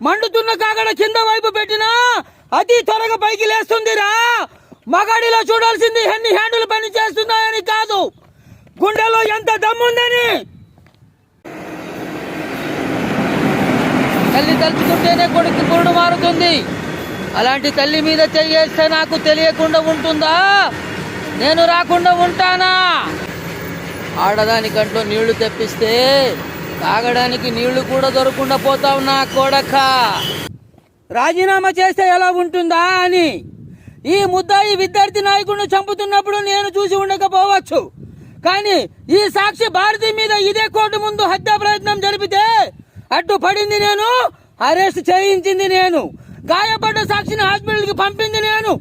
మండుతున్న కాగడ కింద వైపు పెట్టినా అతి త్వరగా పైకి లేస్తుందిరా. మగాడిలో చూడాల్సింది ఎన్ని హ్యాండిల్ పని చేస్తున్నాయని కాదు, గుండెలో ఎంత దమ్ముందని. తల్లి తలుచుకుంటేనే కొడుకు కురుడు మారుతుంది. అలాంటి తల్లి మీద చెయ్యేస్తే నాకు తెలియకుండా ఉంటుందా? నేను రాకుండా ఉంటానా? ఆడదాని కంట్లో నీళ్లు తెప్పిస్తే తాగడానికి నీళ్లు కూడా దొరకకుండా పోతావు నా కొడక. రాజీనామా చేస్తే ఎలా ఉంటుందా అని. ఈ ముద్దాయి విద్యార్థి నాయకుడిని చంపుతున్నప్పుడు నేను చూసి ఉండకపోవచ్చు, కానీ ఈ సాక్షి భారతి మీద ఇదే కోర్టు ముందు హత్యా ప్రయత్నం జరిపితే అడ్డుపడింది నేను, అరెస్ట్ చేయించింది నేను, గాయపడ్డ సాక్షిని హాస్పిటల్కి పంపింది నేను.